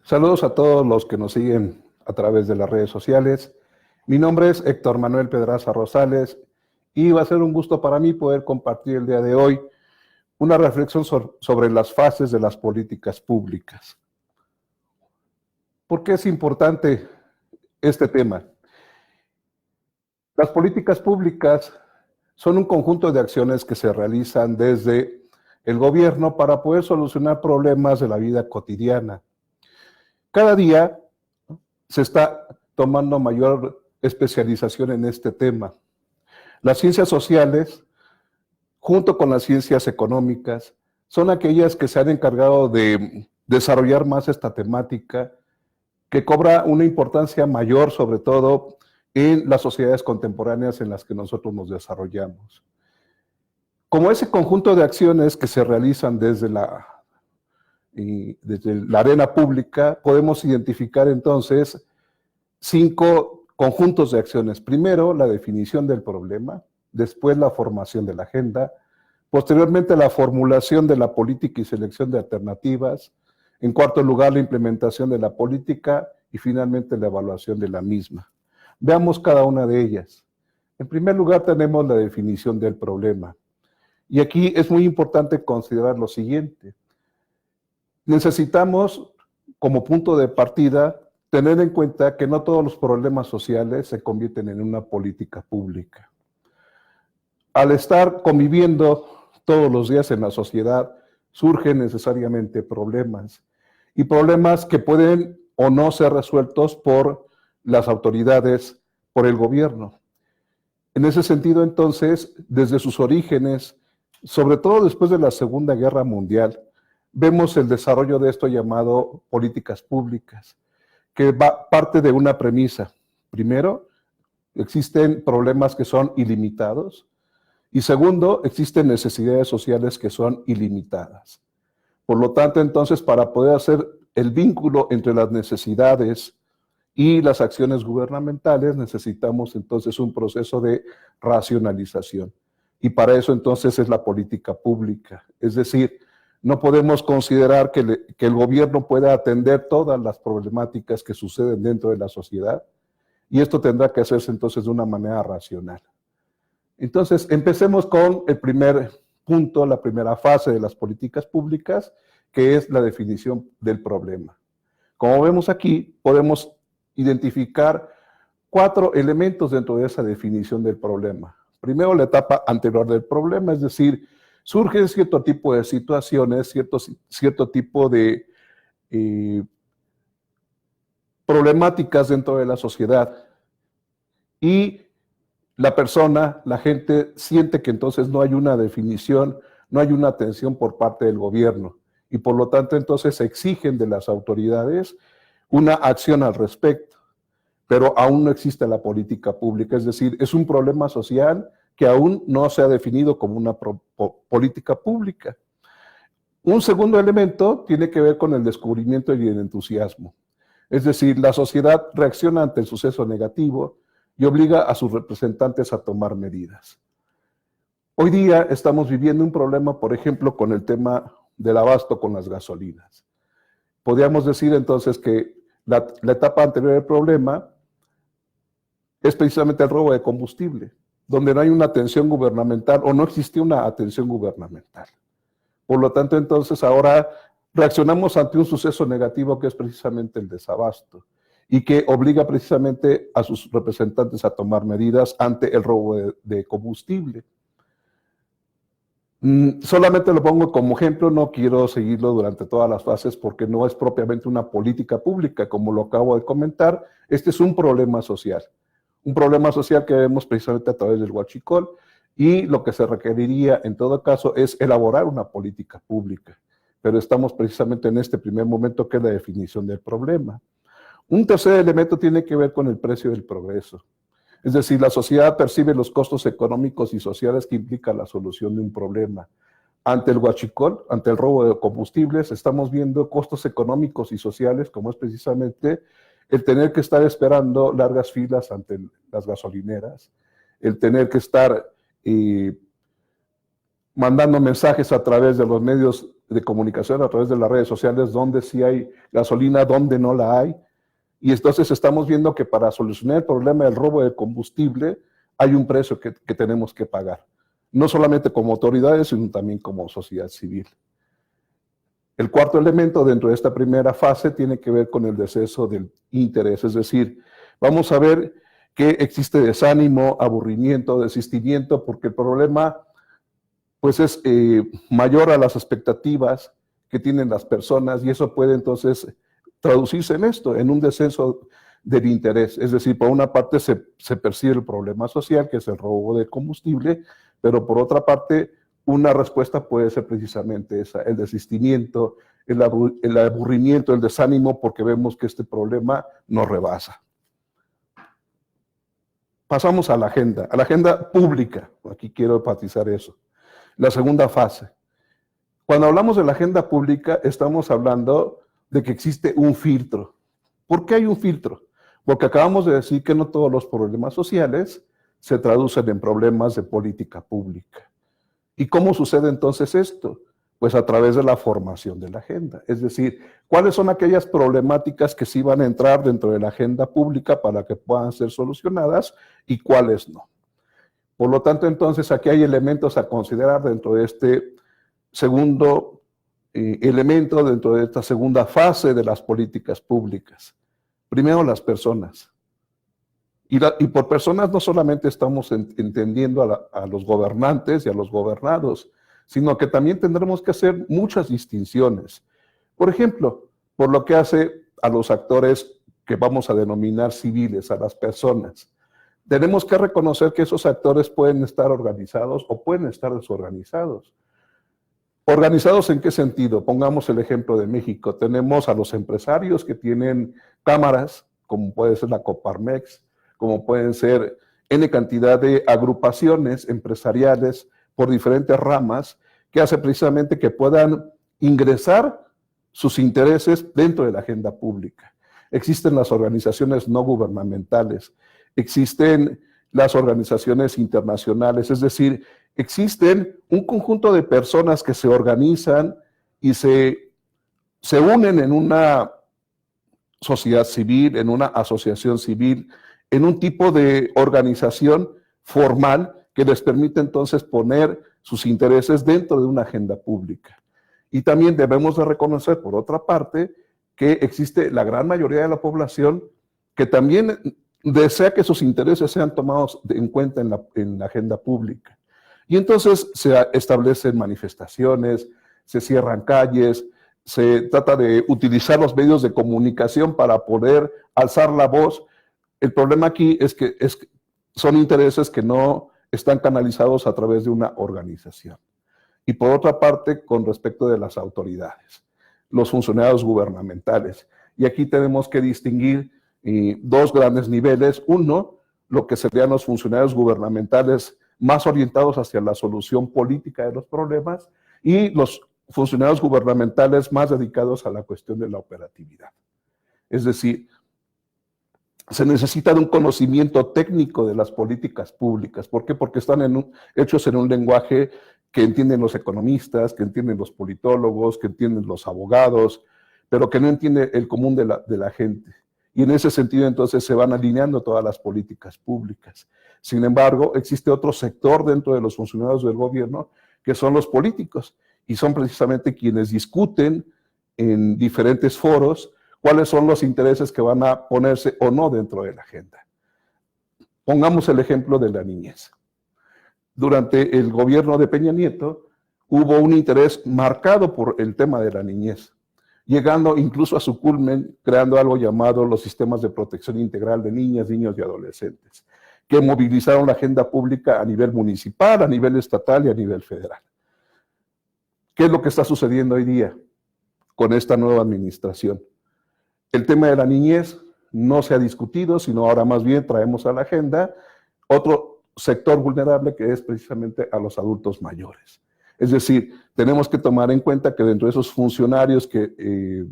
Saludos a todos los que nos siguen a través de las redes sociales. Mi nombre es Héctor Manuel Pedraza Rosales y va a ser un gusto para mí poder compartir el día de hoy una reflexión sobre las fases de las políticas públicas. ¿Por qué es importante este tema? Las políticas públicas son un conjunto de acciones que se realizan desde el gobierno para poder solucionar problemas de la vida cotidiana. Cada día se está tomando mayor especialización en este tema. Las ciencias sociales, junto con las ciencias económicas, son aquellas que se han encargado de desarrollar más esta temática, que cobra una importancia mayor, sobre todo en las sociedades contemporáneas en las que nosotros nos desarrollamos. Como ese conjunto de acciones que se realizan desde la arena pública, podemos identificar entonces 5 conjuntos de acciones. Primero, la definición del problema, después la formación de la agenda, posteriormente la formulación de la política y selección de alternativas, en cuarto lugar la implementación de la política y finalmente la evaluación de la misma. Veamos cada una de ellas. En primer lugar tenemos la definición del problema. Y aquí es muy importante considerar lo siguiente. Necesitamos, como punto de partida, tener en cuenta que no todos los problemas sociales se convierten en una política pública. Al estar conviviendo todos los días en la sociedad, surgen necesariamente problemas, y problemas que pueden o no ser resueltos por las autoridades, por el gobierno. En ese sentido, entonces, desde sus orígenes, sobre todo después de la Segunda Guerra Mundial, vemos el desarrollo de esto llamado políticas públicas, que parte de una premisa. Primero, existen problemas que son ilimitados, y segundo, existen necesidades sociales que son ilimitadas. Por lo tanto, entonces, para poder hacer el vínculo entre las necesidades y las acciones gubernamentales, necesitamos entonces un proceso de racionalización. Y para eso entonces es la política pública. Es decir, no podemos considerar que el gobierno pueda atender todas las problemáticas que suceden dentro de la sociedad, y esto tendrá que hacerse entonces de una manera racional. Entonces, empecemos con el primer punto, la primera fase de las políticas públicas, que es la definición del problema. Como vemos aquí, podemos identificar 4 elementos dentro de esa definición del problema. Primero, la etapa anterior del problema, es decir, surgen cierto tipo de situaciones, cierto tipo de problemáticas dentro de la sociedad, y la persona, la gente, siente que entonces no hay una definición, no hay una atención por parte del gobierno, y por lo tanto entonces exigen de las autoridades una acción al respecto, pero aún no existe la política pública. Es decir, es un problema social que aún no se ha definido como una política pública. Un segundo elemento tiene que ver con el descubrimiento y el entusiasmo. Es decir, la sociedad reacciona ante el suceso negativo y obliga a sus representantes a tomar medidas. Hoy día estamos viviendo un problema, por ejemplo, con el tema del abasto con las gasolinas. Podríamos decir entonces que la etapa anterior del problema es precisamente el robo de combustible, donde no hay una atención gubernamental o no existe una atención gubernamental. Por lo tanto, entonces ahora reaccionamos ante un suceso negativo que es precisamente el desabasto, y que obliga precisamente a sus representantes a tomar medidas ante el robo de combustible. Solamente lo pongo como ejemplo, no quiero seguirlo durante todas las fases porque no es propiamente una política pública, como lo acabo de comentar. Este es un problema social que vemos precisamente a través del huachicol, y lo que se requeriría en todo caso es elaborar una política pública, pero estamos precisamente en este primer momento, que es la definición del problema. Un tercer elemento tiene que ver con el precio del progreso. Es decir, la sociedad percibe los costos económicos y sociales que implica la solución de un problema. Ante el huachicol, ante el robo de combustibles, estamos viendo costos económicos y sociales, como es precisamente el tener que estar esperando largas filas ante las gasolineras, el tener que estar mandando mensajes a través de los medios de comunicación, a través de las redes sociales, donde sí hay gasolina, donde no la hay. Y entonces estamos viendo que para solucionar el problema del robo de combustible hay un precio que tenemos que pagar, no solamente como autoridades, sino también como sociedad civil. El cuarto elemento dentro de esta primera fase tiene que ver con el deceso del interés, es decir, vamos a ver que existe desánimo, aburrimiento, desistimiento, porque el problema pues es mayor a las expectativas que tienen las personas y eso puede entonces traducirse en esto, en un descenso del interés. Es decir, por una parte se percibe el problema social, que es el robo de combustible, pero por otra parte, una respuesta puede ser precisamente esa, el desistimiento, el aburrimiento, el desánimo, porque vemos que este problema nos rebasa. Pasamos a la agenda pública. Aquí quiero enfatizar eso. La segunda fase. Cuando hablamos de la agenda pública, estamos hablando de que existe un filtro. ¿Por qué hay un filtro? Porque acabamos de decir que no todos los problemas sociales se traducen en problemas de política pública. ¿Y cómo sucede entonces esto? Pues a través de la formación de la agenda. Es decir, ¿cuáles son aquellas problemáticas que sí van a entrar dentro de la agenda pública para que puedan ser solucionadas y cuáles no? Por lo tanto, entonces, aquí hay elementos a considerar dentro de este segundo elemento, dentro de esta segunda fase de las políticas públicas. Primero, las personas. Y por personas no solamente estamos entendiendo a los gobernantes y a los gobernados, sino que también tendremos que hacer muchas distinciones. Por ejemplo, por lo que hace a los actores que vamos a denominar civiles, a las personas. Tenemos que reconocer que esos actores pueden estar organizados o pueden estar desorganizados. ¿Organizados en qué sentido? Pongamos el ejemplo de México. Tenemos a los empresarios que tienen cámaras, como puede ser la Coparmex, como pueden ser N cantidad de agrupaciones empresariales por diferentes ramas, que hace precisamente que puedan ingresar sus intereses dentro de la agenda pública. Existen las organizaciones no gubernamentales, existen las organizaciones internacionales, es decir, existen un conjunto de personas que se organizan y se unen en una sociedad civil, en una asociación civil, en un tipo de organización formal que les permite entonces poner sus intereses dentro de una agenda pública. Y también debemos de reconocer, por otra parte, que existe la gran mayoría de la población que también desea que sus intereses sean tomados en cuenta en la agenda pública. Y entonces se establecen manifestaciones, se cierran calles, se trata de utilizar los medios de comunicación para poder alzar la voz. El problema aquí es que son intereses que no están canalizados a través de una organización. Y por otra parte, con respecto de las autoridades, los funcionarios gubernamentales. Y aquí tenemos que distinguir dos grandes niveles. Uno, lo que serían los funcionarios gubernamentales más orientados hacia la solución política de los problemas y los funcionarios gubernamentales más dedicados a la cuestión de la operatividad. Es decir, se necesita de un conocimiento técnico de las políticas públicas. ¿Por qué? Porque están hechos en un lenguaje que entienden los economistas, que entienden los politólogos, que entienden los abogados, pero que no entiende el común de la gente. Y en ese sentido, entonces, se van alineando todas las políticas públicas. Sin embargo, existe otro sector dentro de los funcionarios del gobierno, que son los políticos, y son precisamente quienes discuten en diferentes foros cuáles son los intereses que van a ponerse o no dentro de la agenda. Pongamos el ejemplo de la niñez. Durante el gobierno de Peña Nieto hubo un interés marcado por el tema de la niñez, llegando incluso a su culmen creando algo llamado los sistemas de protección integral de niñas, niños y adolescentes, que movilizaron la agenda pública a nivel municipal, a nivel estatal y a nivel federal. ¿Qué es lo que está sucediendo hoy día con esta nueva administración? El tema de la niñez no se ha discutido, sino ahora más bien traemos a la agenda otro sector vulnerable que es precisamente a los adultos mayores. Es decir, tenemos que tomar en cuenta que dentro de esos funcionarios que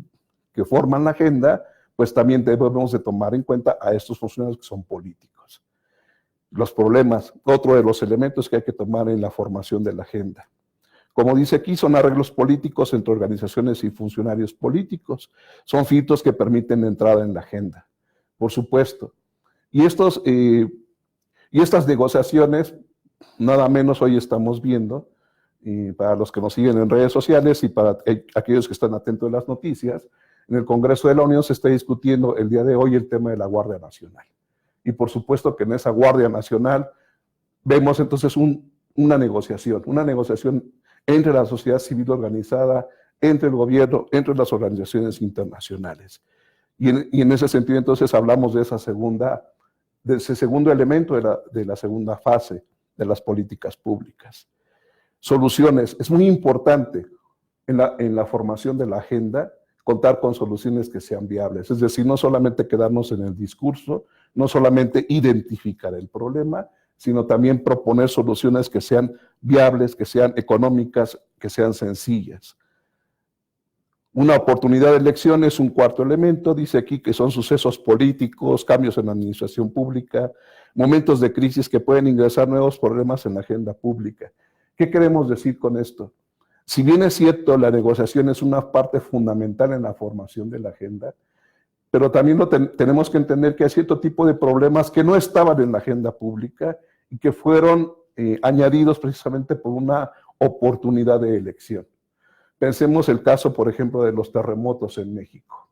forman la agenda, pues también debemos de tomar en cuenta a estos funcionarios que son políticos. Los problemas, otro de los elementos que hay que tomar en la formación de la agenda. Como dice aquí, son arreglos políticos entre organizaciones y funcionarios políticos. Son filtros que permiten entrada en la agenda, por supuesto. Y estas negociaciones, nada menos hoy estamos viendo, para los que nos siguen en redes sociales y para aquellos que están atentos a las noticias, en el Congreso de la Unión se está discutiendo el día de hoy el tema de la Guardia Nacional. Y por supuesto que en esa Guardia Nacional vemos entonces una negociación entre la sociedad civil organizada, entre el gobierno, entre las organizaciones internacionales. Y en ese sentido entonces hablamos de ese segundo elemento de la segunda fase de las políticas públicas. Soluciones. Es muy importante en la formación de la agenda contar con soluciones que sean viables. Es decir, no solamente quedarnos en el discurso, no solamente identificar el problema, sino también proponer soluciones que sean viables, que sean económicas, que sean sencillas. Una oportunidad de elección es un cuarto elemento, dice aquí que son sucesos políticos, cambios en la administración pública, momentos de crisis que pueden ingresar nuevos problemas en la agenda pública. ¿Qué queremos decir con esto? Si bien es cierto, la negociación es una parte fundamental en la formación de la agenda, pero también tenemos que entender que hay cierto tipo de problemas que no estaban en la agenda pública y que fueron añadidos precisamente por una oportunidad de elección. Pensemos el caso, por ejemplo, de los terremotos en México.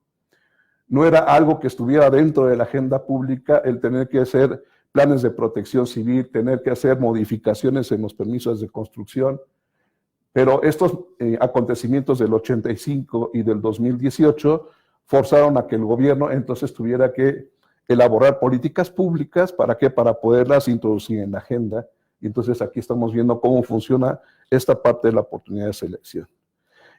No era algo que estuviera dentro de la agenda pública el tener que hacer planes de protección civil, tener que hacer modificaciones en los permisos de construcción, pero estos acontecimientos del 85 y del 2018 forzaron a que el gobierno entonces tuviera que elaborar políticas públicas, ¿para qué? Para poderlas introducir en la agenda. Y entonces aquí estamos viendo cómo funciona esta parte de la oportunidad de selección.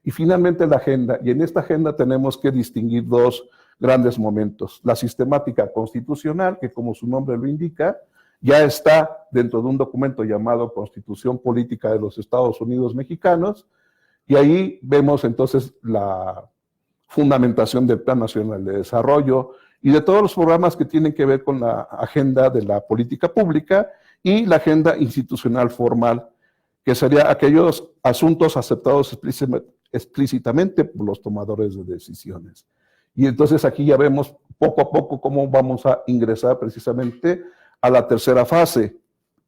Y finalmente la agenda, y en esta agenda tenemos que distinguir dos grandes momentos. La sistemática constitucional, que como su nombre lo indica, ya está dentro de un documento llamado Constitución Política de los Estados Unidos Mexicanos, y ahí vemos entonces la fundamentación del Plan Nacional de Desarrollo y de todos los programas que tienen que ver con la agenda de la política pública y la agenda institucional formal, que serían aquellos asuntos aceptados explícitamente por los tomadores de decisiones. Y entonces aquí ya vemos poco a poco cómo vamos a ingresar precisamente a la tercera fase,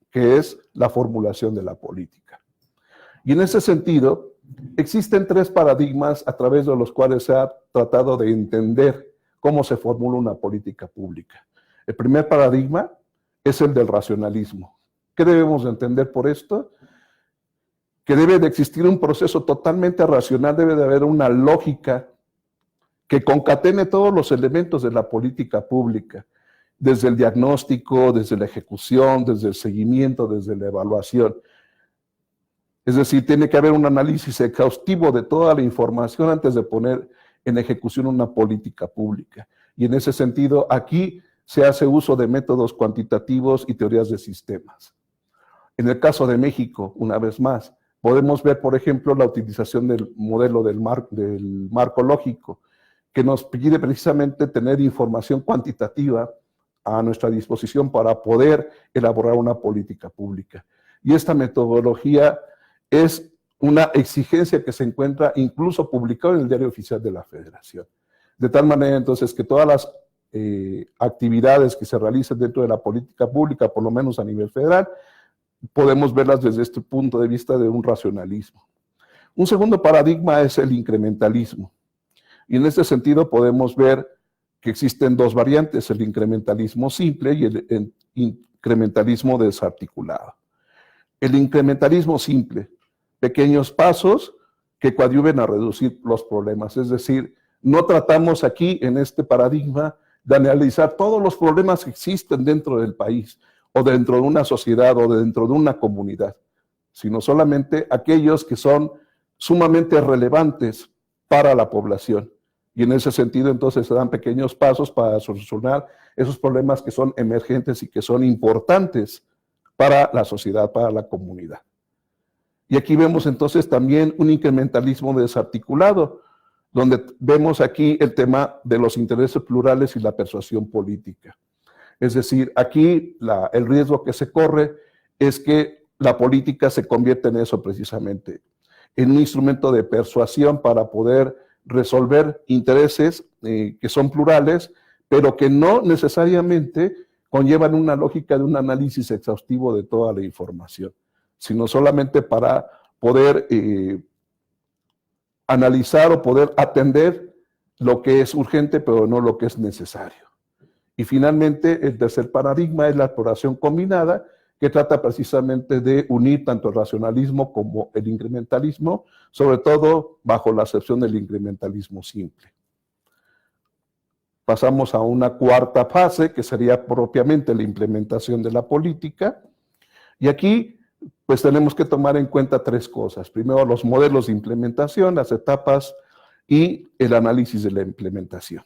que es la formulación de la política. Y en ese sentido, existen tres paradigmas a través de los cuales se ha tratado de entender cómo se formula una política pública. El primer paradigma es el del racionalismo. ¿Qué debemos de entender por esto? Que debe de existir un proceso totalmente racional, debe de haber una lógica que concatene todos los elementos de la política pública, desde el diagnóstico, desde la ejecución, desde el seguimiento, desde la evaluación. Es decir, tiene que haber un análisis exhaustivo de toda la información antes de poner en ejecución una política pública. Y en ese sentido, aquí se hace uso de métodos cuantitativos y teorías de sistemas. En el caso de México, una vez más, podemos ver, por ejemplo, la utilización del modelo del marco lógico, que nos pide precisamente tener información cuantitativa a nuestra disposición para poder elaborar una política pública. Y esta metodología es una exigencia que se encuentra incluso publicada en el Diario Oficial de la Federación. De tal manera, entonces, que todas las actividades que se realicen dentro de la política pública, por lo menos a nivel federal, podemos verlas desde este punto de vista de un racionalismo. Un segundo paradigma es el incrementalismo. Y en este sentido podemos ver que existen dos variantes, el incrementalismo simple y el incrementalismo desarticulado. El incrementalismo simple, pequeños pasos que coadyuven a reducir los problemas. Es decir, no tratamos aquí en este paradigma de analizar todos los problemas que existen dentro del país, o dentro de una sociedad, o dentro de una comunidad, sino solamente aquellos que son sumamente relevantes para la población. Y en ese sentido, entonces, se dan pequeños pasos para solucionar esos problemas que son emergentes y que son importantes para la sociedad, para la comunidad. Y aquí vemos entonces también un incrementalismo desarticulado, donde vemos aquí el tema de los intereses plurales y la persuasión política. Es decir, aquí el riesgo que se corre es que la política se convierta en eso precisamente, en un instrumento de persuasión para poder resolver intereses que son plurales, pero que no necesariamente conllevan una lógica de un análisis exhaustivo de toda la información, sino solamente para poder analizar o poder atender lo que es urgente, pero no lo que es necesario. Y finalmente, el tercer paradigma es la exploración combinada, que trata precisamente de unir tanto el racionalismo como el incrementalismo, sobre todo bajo la acepción del incrementalismo simple. Pasamos a una cuarta fase, que sería propiamente la implementación de la política, y aquí pues tenemos que tomar en cuenta tres cosas. Primero, los modelos de implementación, las etapas y el análisis de la implementación.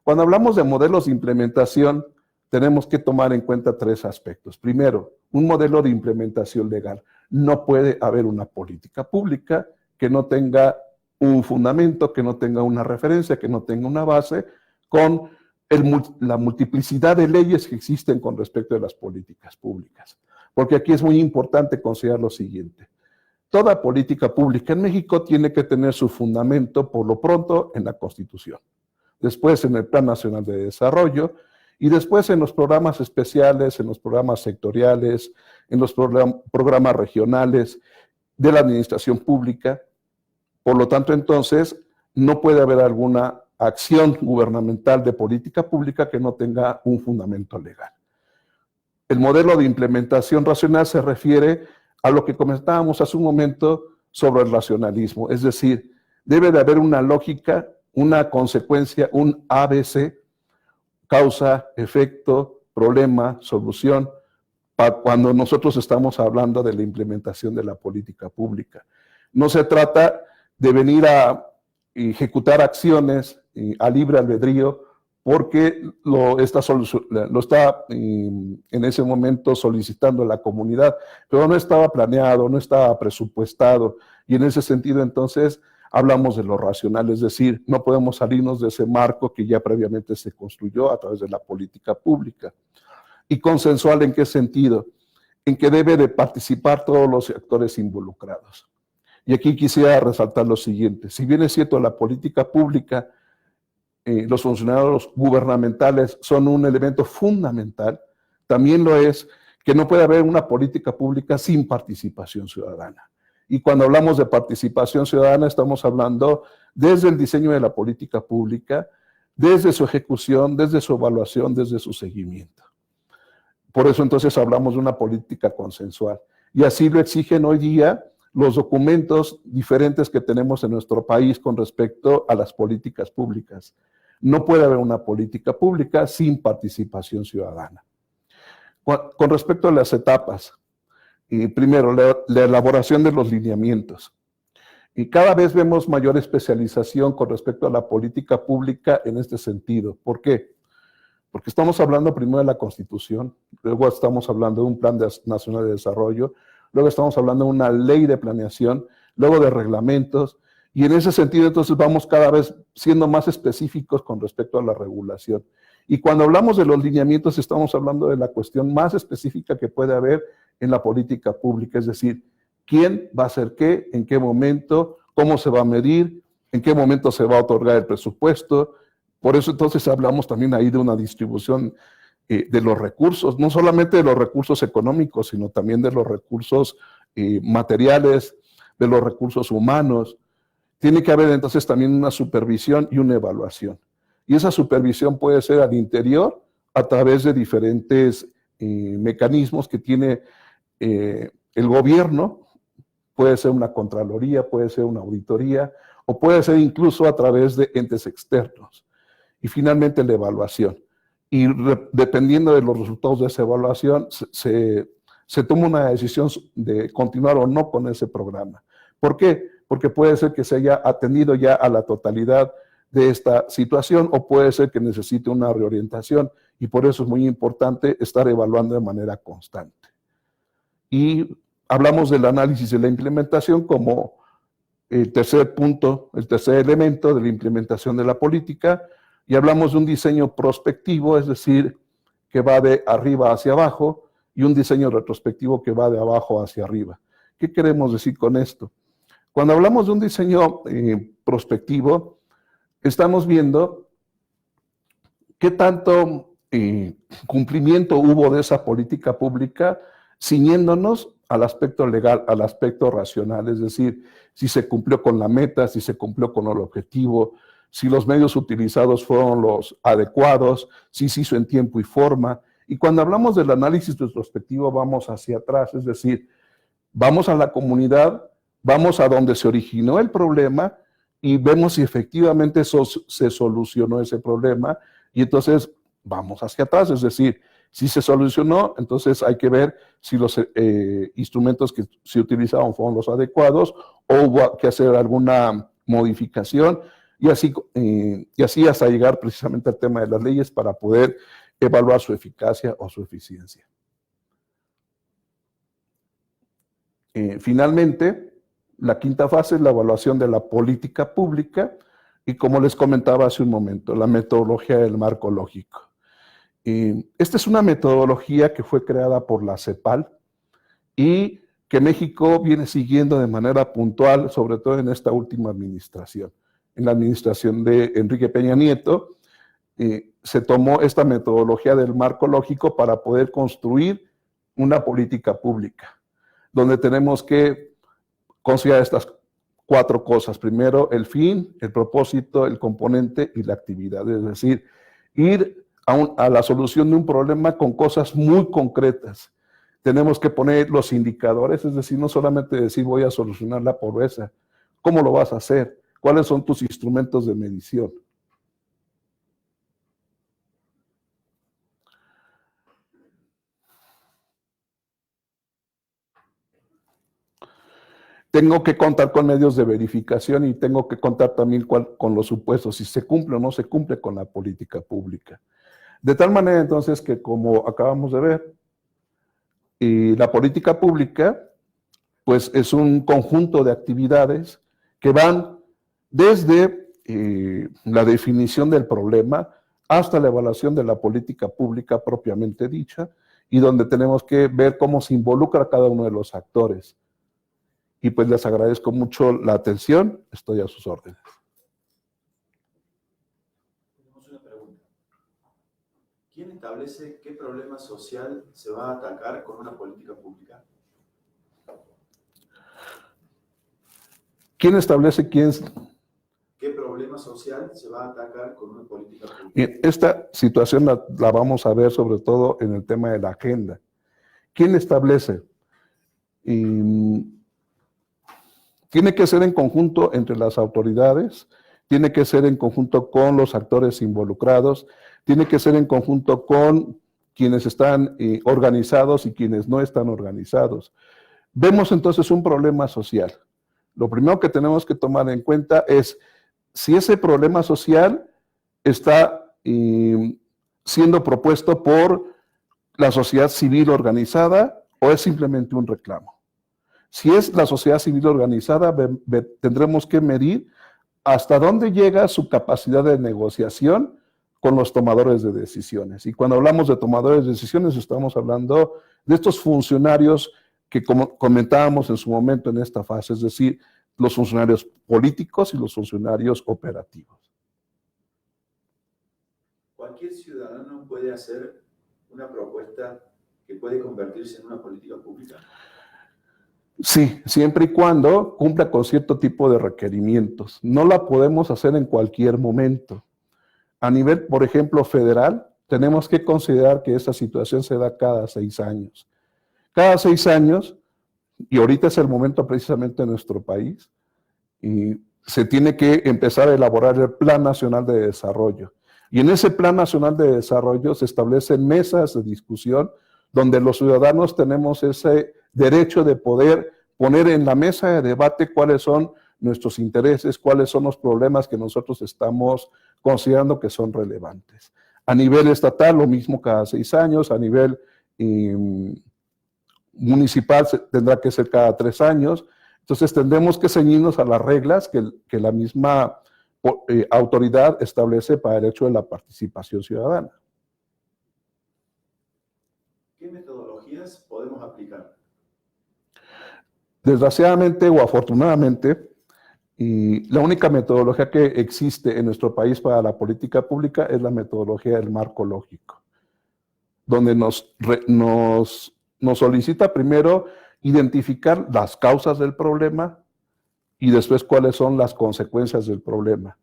Cuando hablamos de modelos de implementación, tenemos que tomar en cuenta tres aspectos. Primero, un modelo de implementación legal. No puede haber una política pública que no tenga un fundamento, que no tenga una referencia, que no tenga una base, con la multiplicidad de leyes que existen con respecto a las políticas públicas. Porque aquí es muy importante considerar lo siguiente. Toda política pública en México tiene que tener su fundamento, por lo pronto, en la Constitución. Después en el Plan Nacional de Desarrollo, y después en los programas especiales, en los programas sectoriales, en los programas regionales de la administración pública. Por lo tanto, entonces, no puede haber alguna acción gubernamental de política pública que no tenga un fundamento legal. El modelo de implementación racional se refiere a lo que comentábamos hace un momento sobre el racionalismo, es decir, debe de haber una lógica, una consecuencia, un ABC, causa, efecto, problema, solución, cuando nosotros estamos hablando de la implementación de la política pública. No se trata de venir a ejecutar acciones a libre albedrío porque lo está en ese momento solicitando la comunidad, pero no estaba planeado, no estaba presupuestado, y en ese sentido entonces hablamos de lo racional, es decir, no podemos salirnos de ese marco que ya previamente se construyó a través de la política pública. ¿Y consensual en qué sentido? En que debe de participar todos los actores involucrados. Y aquí quisiera resaltar lo siguiente: si bien es cierto, la política pública, los funcionarios gubernamentales son un elemento fundamental, también lo es que no puede haber una política pública sin participación ciudadana. Y cuando hablamos de participación ciudadana, estamos hablando desde el diseño de la política pública, desde su ejecución, desde su evaluación, desde su seguimiento. Por eso entonces hablamos de una política consensual. Y así lo exigen hoy día los documentos diferentes que tenemos en nuestro país con respecto a las políticas públicas. No puede haber una política pública sin participación ciudadana. Con respecto a las etapas, primero, la elaboración de los lineamientos. Y cada vez vemos mayor especialización con respecto a la política pública en este sentido. ¿Por qué? Porque estamos hablando primero de la Constitución, luego estamos hablando de un Plan Nacional de Desarrollo, luego estamos hablando de una ley de planeación, luego de reglamentos, y en ese sentido entonces vamos cada vez siendo más específicos con respecto a la regulación. Y cuando hablamos de los lineamientos estamos hablando de la cuestión más específica que puede haber en la política pública, es decir, quién va a hacer qué, en qué momento, cómo se va a medir, en qué momento se va a otorgar el presupuesto. Por eso entonces hablamos también ahí de una distribución de los recursos, no solamente de los recursos económicos, sino también de los recursos materiales, de los recursos humanos. Tiene que haber entonces también una supervisión y una evaluación. Y esa supervisión puede ser al interior a través de diferentes mecanismos que tiene el gobierno. Puede ser una contraloría, puede ser una auditoría, o puede ser incluso a través de entes externos. Y finalmente la evaluación. Y dependiendo de los resultados de esa evaluación, se toma una decisión de continuar o no con ese programa. ¿Por qué? Porque puede ser que se haya atendido ya a la totalidad de esta situación, o puede ser que necesite una reorientación, y por eso es muy importante estar evaluando de manera constante. Y hablamos del análisis de la implementación como el tercer punto, el tercer elemento de la implementación de la política, y hablamos de un diseño prospectivo, es decir, que va de arriba hacia abajo, y un diseño retrospectivo que va de abajo hacia arriba. ¿Qué queremos decir con esto? Cuando hablamos de un diseño prospectivo, estamos viendo qué tanto cumplimiento hubo de esa política pública, ciñéndonos al aspecto legal, al aspecto racional, es decir, si se cumplió con la meta, si se cumplió con el objetivo, si los medios utilizados fueron los adecuados, si se hizo en tiempo y forma. Y cuando hablamos del análisis retrospectivo, vamos hacia atrás, es decir, vamos a la comunidad, vamos a donde se originó el problema y vemos si efectivamente se solucionó ese problema, y entonces vamos hacia atrás, es decir, si se solucionó, entonces hay que ver si los instrumentos que se utilizaron fueron los adecuados o hubo que hacer alguna modificación, y así hasta llegar precisamente al tema de las leyes para poder evaluar su eficacia o su eficiencia. Finalmente, la quinta fase es la evaluación de la política pública y, como les comentaba hace un momento, la metodología del marco lógico. Esta es una metodología que fue creada por la CEPAL y que México viene siguiendo de manera puntual, sobre todo en esta última administración. En la administración de Enrique Peña Nieto, se tomó esta metodología del marco lógico para poder construir una política pública, donde tenemos que considerar estas cuatro cosas. Primero, el fin, el propósito, el componente y la actividad. Es decir, ir a la solución de un problema con cosas muy concretas. Tenemos que poner los indicadores, es decir, no solamente decir voy a solucionar la pobreza. ¿Cómo lo vas a hacer? ¿Cuáles son tus instrumentos de medición? Tengo que contar con medios de verificación y tengo que contar también con los supuestos, si se cumple o no se cumple con la política pública. De tal manera entonces que, como acabamos de ver, la política pública pues es un conjunto de actividades que van desde la definición del problema hasta la evaluación de la política pública propiamente dicha, y donde tenemos que ver cómo se involucra cada uno de los actores. Y pues les agradezco mucho la atención, estoy a sus órdenes. Tenemos una pregunta. ¿Quién establece qué problema social se va a atacar con una política pública? ¿Quién establece ¿Qué problema social se va a atacar con una política pública? Bien, esta situación la vamos a ver sobre todo en el tema de la agenda. ¿Quién establece? Tiene que ser en conjunto entre las autoridades, tiene que ser en conjunto con los actores involucrados, tiene que ser en conjunto con quienes están organizados y quienes no están organizados. Vemos entonces un problema social. Lo primero que tenemos que tomar en cuenta es si ese problema social está siendo propuesto por la sociedad civil organizada o es simplemente un reclamo. Si es la sociedad civil organizada, tendremos que medir hasta dónde llega su capacidad de negociación con los tomadores de decisiones. Y cuando hablamos de tomadores de decisiones, estamos hablando de estos funcionarios que, como comentábamos en su momento en esta fase, es decir, los funcionarios políticos y los funcionarios operativos. ¿Cualquier ciudadano puede hacer una propuesta que puede convertirse en una política pública? Sí, siempre y cuando cumpla con cierto tipo de requerimientos. No la podemos hacer en cualquier momento. A nivel, por ejemplo, federal, tenemos que considerar que esta situación se da cada 6 años. Cada 6 años, y ahorita es el momento precisamente en nuestro país, y se tiene que empezar a elaborar el Plan Nacional de Desarrollo. Y en ese Plan Nacional de Desarrollo se establecen mesas de discusión donde los ciudadanos tenemos ese derecho de poder poner en la mesa de debate cuáles son nuestros intereses, cuáles son los problemas que nosotros estamos considerando que son relevantes. A nivel estatal, lo mismo cada 6 años, a nivel municipal tendrá que ser cada 3 años, entonces tendremos que ceñirnos a las reglas que la misma autoridad establece para el hecho de la participación ciudadana. ¿Qué metodologías podemos aplicar? Desgraciadamente o afortunadamente, y la única metodología que existe en nuestro país para la política pública es la metodología del marco lógico, donde nos solicita primero identificar las causas del problema y después cuáles son las consecuencias del problema.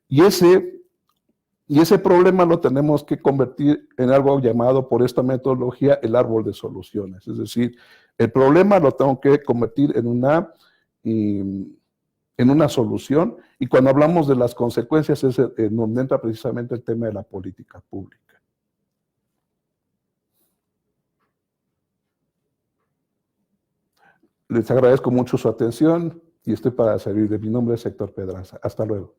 Y ese problema lo tenemos que convertir en algo llamado por esta metodología el árbol de soluciones. Es decir, el problema lo tengo que convertir en una solución, y cuando hablamos de las consecuencias es en donde entra precisamente el tema de la política pública. Les agradezco mucho su atención y estoy para servir. Mi nombre es Héctor Pedraza. Hasta luego.